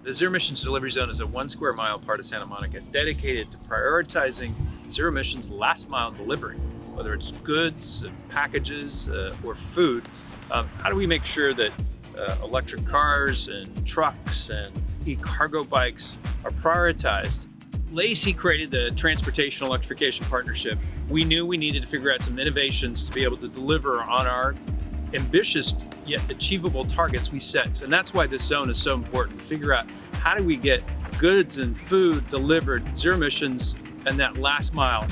The Zero Emissions Delivery Zone is a 1 square mile part of Santa Monica dedicated to prioritizing zero emissions last mile delivery, whether it's goods, packages, or food. How do we make sure that electric cars and trucks and e-cargo bikes are prioritized? LACI created the Transportation Electrification Partnership. We knew we needed to figure out some innovations to be able to deliver on our ambitious yet achievable targets we set. And that's why this zone is so important, to figure out how do we get goods and food delivered zero emissions and that last mile.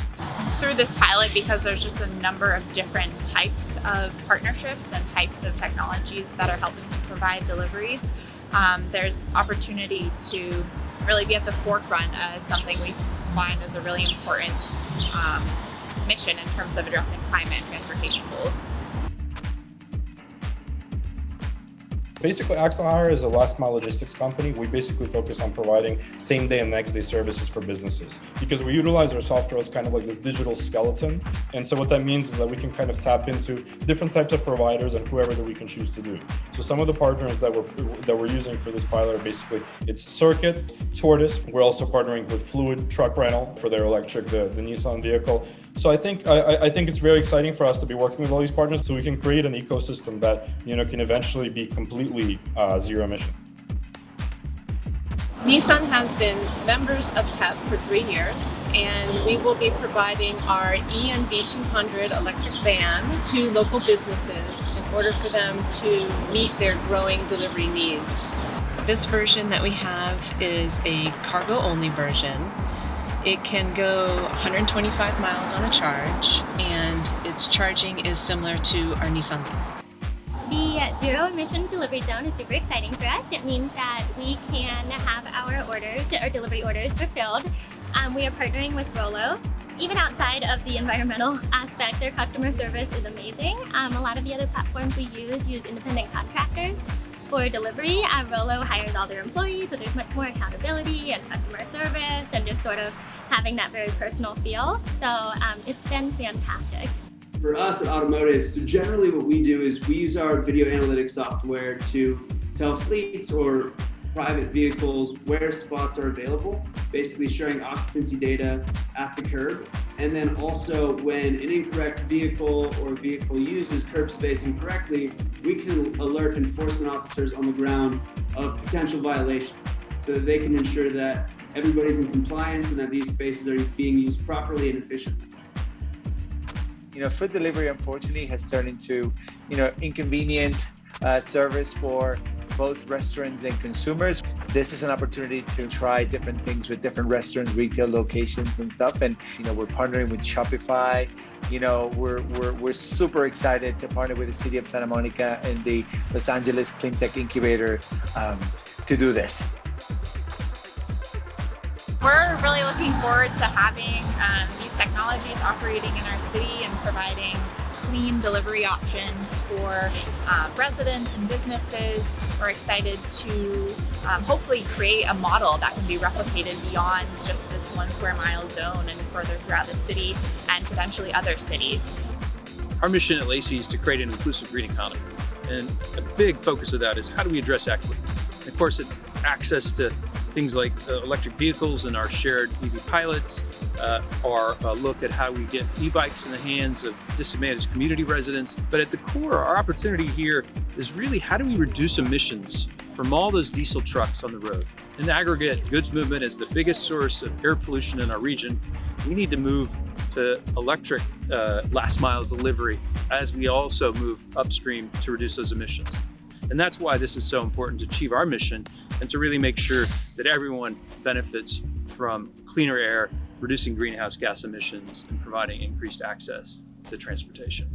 Through this pilot, because there's just a number of different types of partnerships and types of technologies that are helping to provide deliveries, there's opportunity to really be at the forefront as something we find as a really important mission in terms of addressing climate and transportation goals. Basically, Axle Hire is a last mile logistics company. We basically focus on providing same day and next day services for businesses because we utilize our software as kind of like this digital skeleton. And so what that means is that we can kind of tap into different types of providers and whoever that we can choose to do. So some of the partners that we're using for this pilot are basically, it's Circuit, Tortoise. We're also partnering with Fluid Truck Rental for their electric, the Nissan vehicle. So I think it's very exciting for us to be working with all these partners so we can create an ecosystem that can eventually be completely zero emission. Nissan has been members of TEP for 3 years, and we will be providing our EN-V200 electric van to local businesses in order for them to meet their growing delivery needs. This version that we have is a cargo-only version. It can go 125 miles on a charge, and its charging is similar to our Nissan Leaf. The Zero Emission Delivery Zone is super exciting for us. It means that we can have our delivery orders fulfilled. We are partnering with Rollo. Even outside of the environmental aspect, their customer service is amazing. A lot of the other platforms we use independent contractors for delivery. Rollo hires all their employees, so there's much more accountability and customer service and just sort of having that very personal feel. So it's been fantastic. For us at Automotive, generally what we do is we use our video analytics software to tell fleets or private vehicles where spots are available, basically sharing occupancy data at the curb. And then also when an incorrect vehicle or vehicle uses curb space incorrectly, we can alert enforcement officers on the ground of potential violations so that they can ensure that everybody's in compliance and that these spaces are being used properly and efficiently. Food delivery, unfortunately, has turned into, inconvenient service for both restaurants and consumers. This is an opportunity to try different things with different restaurants, retail locations and stuff. And, we're partnering with Shopify. We're super excited to partner with the city of Santa Monica and the Los Angeles Cleantech Incubator to do this. We're really looking forward to having these technologies operating in our city and providing clean delivery options for residents and businesses. We're excited to hopefully create a model that can be replicated beyond just this 1 square mile zone and further throughout the city and potentially other cities. Our mission at LACI is to create an inclusive green economy. And a big focus of that is how do we address equity? And of course, it's access to things like electric vehicles and our shared EV pilots, or a look at how we get e-bikes in the hands of disadvantaged community residents. But at the core, our opportunity here is really how do we reduce emissions from all those diesel trucks on the road? In the aggregate, goods movement is the biggest source of air pollution in our region. We need to move to electric last mile delivery as we also move upstream to reduce those emissions. And that's why this is so important to achieve our mission and to really make sure that everyone benefits from cleaner air, reducing greenhouse gas emissions, and providing increased access to transportation.